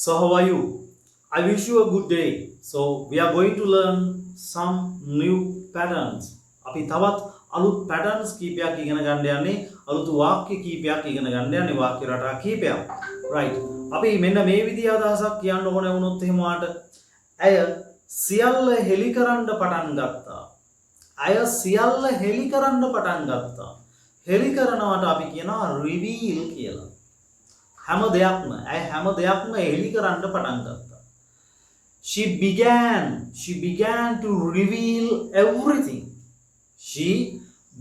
So how are you? I wish you a good day. So we are going to learn some new patterns. අපි තවත් අලුත් patterns කීපයක් ඉගෙන ගන්න යන්නේ. අලුත් වාක්‍ය කීපයක් ඉගෙන ගන්න යන්නේ. වාක්‍ය රටා කීපයක්. Right. අපි මෙන්න මේ විදිහ අදහසක් කියන්න ඕනේ වුණොත් එහෙම වාට ඇය සියල්ල හෙලි කරන්න පටන් ගත්තා. ඇය සියල්ල හෙලි කරන්න පටන් ගත්තා. හෙලි කරනවට අපි කියනවා reveal කියලා. හැම දෙයක්ම එලි කරන්න පටන් ගත්තා. She began to reveal everything. She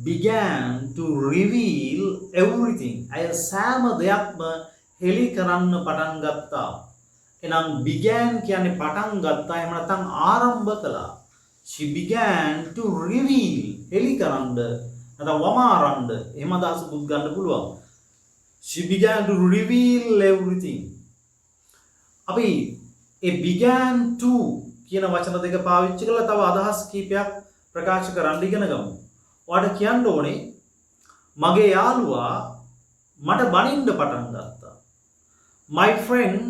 began to reveal everything. අය සෑම දෙයක්ම හෙලි කරන්න පටන් ගත්තා. එහෙනම් began කියන්නේ පටන් ගත්තා. එහෙම නැත්නම් ආරම්භ කළා. She began to reveal හෙලි කරන්න නැත්නම් වමාරන්න. එහෙම අදහසකුත් ගන්න පුළුවන්. She began to reveal everything. අපි ඒ began to කියන වචන දෙක පාවිච්චි කරලා තව අදහස් කීපයක් ප්‍රකාශ කරන්න ඉගෙන ගමු. ඔයාලට කියන්න ඕනේ මගේ යාළුවා මට බනින්න පටන් ගත්තා. My friend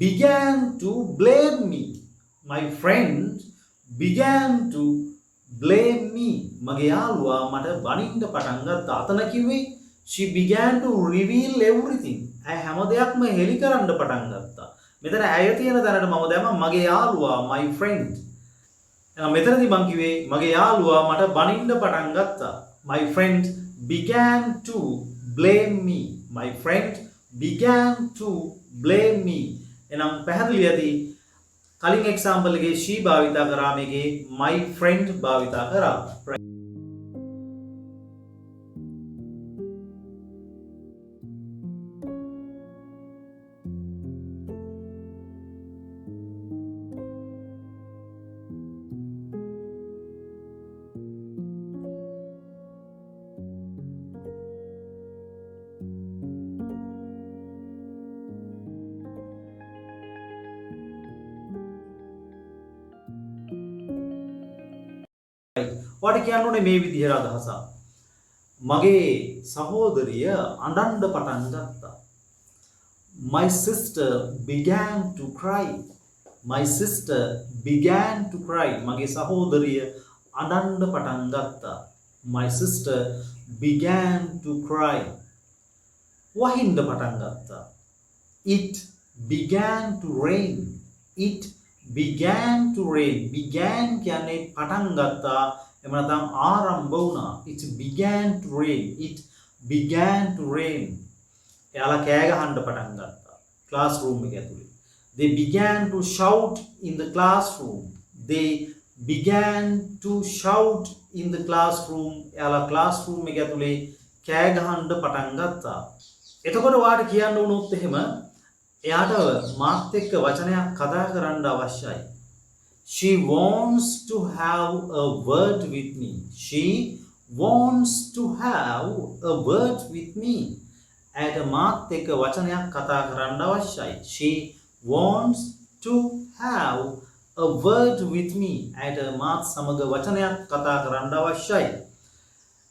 began to blame me. My friend began to blame me. මගේ යාළුවා මට බනින්න පටන් ගත්තා. අතන කිව්වේ she began to reveal everything. ඇය හැම දෙයක්ම හෙලි කරන්න පටන් ගත්තා. මෙතන ඇය තියෙන තැනට මම දැම්මා මගේ යාළුවා my friend. එහෙනම් මෙතනදී මම කිව්වේ මගේ යාළුවා මට බනින්න පටන් ගත්තා. My friend began to blame me. My friend began to blame me. එහෙනම් පැහැදිලි ඇති කලින් එක්සැම්පල් එකේ she භාවිතා කරා මේකේ my friend භාවිතා කරා. ඔයාලට කියන්න ඕනේ මේ විදිහට අදහසක්. මගේ සහෝදරිය අඬන්න පටන් ගත්තා. My sister began to cry. My sister began to cry. මගේ සහෝදරිය අඬන්න පටන් ගත්තා. My sister began to cry. වහින්න පටන් ගත්තා. It began to rain. It began to rain. Began කියන්නේ පටන් ගත්තා. එහෙම නැත්නම් ආරම්භ වුණා. It began to rain. It began to rain. එයාලා කෑ ගහන්න පටන් ගත්තා. classroom එක ඇතුලේ. They began to shout in the classroom. They began to shout in the classroom. එයාලා classroom එක ඇතුලේ කෑ ගහන්න පටන් ගත්තා. එතකොට ඔයාලට කියන්න උනොත් එහෙම එයාට මාත් එක්ක වචනයක් කතා කරන්න අවශ්‍යයි. She wants to have a word with me. She wants to have a word with me. ඇයට මාත් එක්ක වචනයක් කතා කරන්න අවශ්‍යයි. She wants to have a word with me. ඇයට මාත් සමග වචනයක් කතා කරන්න අවශ්‍යයි.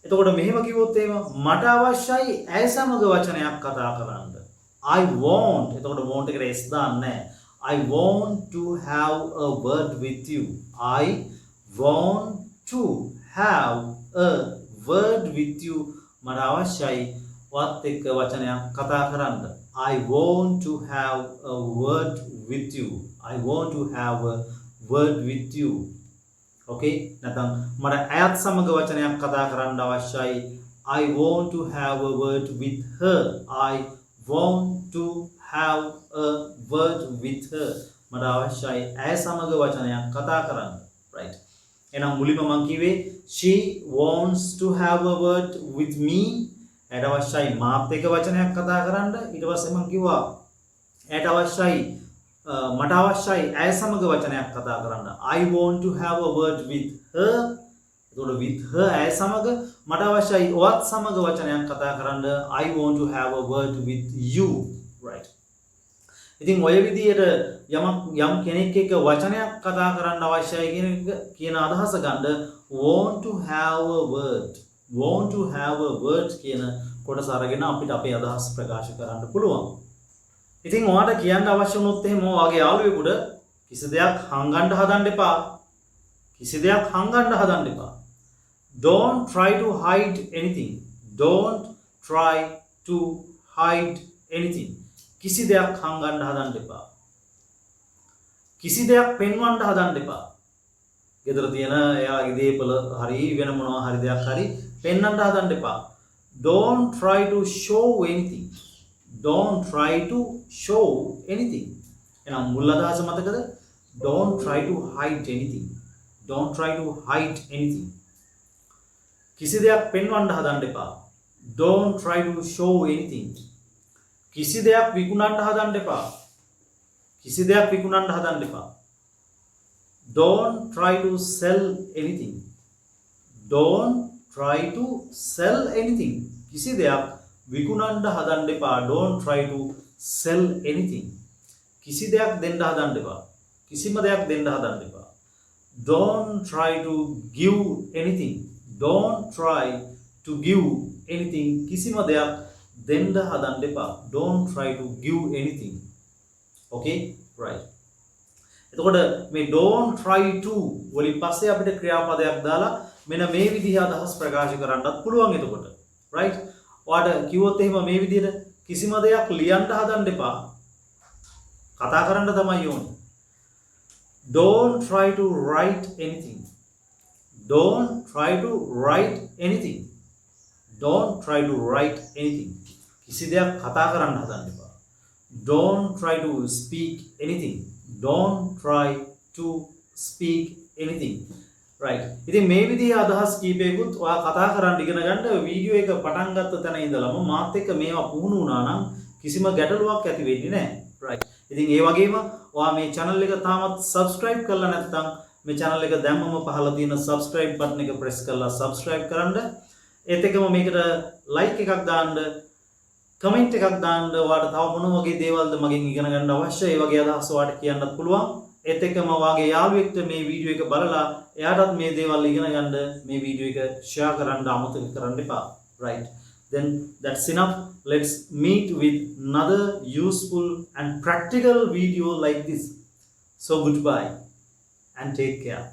එතකොට මෙහෙම කිව්වොත් එහෙම මට අවශ්‍යයි ඇය සමග වචනයක් කතා කරන්න. I want. එතකොට want එකට s දාන්නේ නැහැ. I want to have a word with you. I want to have a word with you. මට අවශ්‍යයි වත් එක්ක වචනයක් කතා කරන්න. I want to have a word with you. I want to have a word with you. Okay? නැත්නම් මට අයත් සමග වචනයක් කතා කරන්න අවශ්‍යයි. I want to have a word with her. I want to have a word with her. මට අවශ්‍යයි ඇය සමග වචනයක් කතා කරන්න. right. එහෙනම් මුලින්ම මම කිව්වේ she wants to have a word with me. ඇයට අවශ්‍යයි මාත් එක්ක වචනයක් කතා කරන්න. ඊට පස්සේ මම කිව්වා ඇයට අවශ්‍යයි මට අවශ්‍යයි ඇය සමග වචනයක් කතා කරන්න. I want to have a word with her. එතකොට with her ඇය සමග මට අවශ්‍යයි ඔයත් සමග වචනයක් කතා කරන්න. I want to have a word with you. right. ඉතින් ඔය විදිහට යම් කෙනෙක් එක්ක වචනයක් කතා කරන්න අවශ්‍යයි කියන අදහස ගන්න want to have a word. want to have a word කියන කොටස අරගෙන අපිට අපේ අදහස් ප්‍රකාශ කරන්න පුළුවන්. ඉතින් ඔයාට කියන්න අවශ්‍ය වුණොත් එහෙම ඔයාගේ යාළුවෙකුට කිසි දෙයක් හංගන්න හදන්න එපා. කිසි දෙයක් හංගන්න හදන්න එපා. Don't try to hide anything. Don't try to hide anything. කිසි දෙයක් හංගන්න හදන්න එපා. කිසි දෙයක් පෙන්වන්න හදන්න එපා. ගෙදර තියෙන එයාගේ දේපල හරි වෙන මොනවා හරි දෙයක් හරි පෙන්වන්න හදන්න එපා. Don't try to show anything. Don't try to show anything. එහෙනම් මුල් අදහස මතකද? Don't try to hide anything. Don't try to hide anything. කිසි දෙයක් පෙන්වන්න හදන්න එපා. Don't try to show anything. කිසි දෙයක් විකුණන්න හදන්න එපා. කිසි දෙයක් විකුණන්න හදන්න එපා. Don't try to sell anything. Don't try to sell anything. කිසි දෙයක් විකුණන්න හදන්න එපා. Don't try to sell anything. කිසි දෙයක් දෙන්න හදන්න එපා. කිසිම දෙයක් දෙන්න හදන්න එපා. Don't try to give anything. Don't try to give anything. කිසිම දෙයක් දෙන්න හදන්න එපා. Don't try to give anything. Okay? Right. එතකොට මේ don't try to වලින් පස්සේ අපිට ක්‍රියාපදයක් දාලා මෙන්න මේ විදිහ අදහස් ප්‍රකාශ කරන්නත් පුළුවන් එතකොට. Right? ඔයාට කිව්වොත් එහෙම මේ විදිහට කිසිම දෙයක් ලියන්න හදන්න එපා. කතා කරන්න තමයි ඕනේ. Don't try to write anything. Don't try to write anything. Don't try to write anything. කිසි දෙයක් කතා කරන්න හදන්න එපා. Don't try to speak anything. Don't try to speak anything. Right. ඉතින් මේ විදිහේ අදහස් කීපයකුත් ඔයා කතා කරන්න ඉගෙන ගන්න වීඩියෝ එක පටන් ගත්ත තැන ඉඳලම මාත් එක්ක මේවා පුහුණු වුණා නම් කිසිම ගැටලුවක් ඇති වෙන්නේ නැහැ. Right. ඉතින් ඒ වගේම ඔයා මේ channel එක තාමත් subscribe කරලා නැත්නම් මේ channel එක දැම්මම පහළ තියෙන subscribe button එක press කරලා subscribe කරන්න. ඒත් එක්කම මේකට like එකක් දාන්න, comment එකක් දාන්න. ඔයාලට තව මොන වගේ දේවල්ද මගෙන් ඉගෙන ගන්න අවශ්‍ය? ඒ වගේ අදහස් ඔයාලට කියන්නත් පුළුවන්. ඒත් එක්කම ඔයාගේ යාළුවෙක්ට මේ වීඩියෝ එක බලලා එයාටත් මේ දේවල් ඉගෙන ගන්න මේ වීඩියෝ එක share කරන්න අමතක කරන්න එපා. Right. Then that's enough. Let's meet with another useful and practical video like this. So goodbye and take care.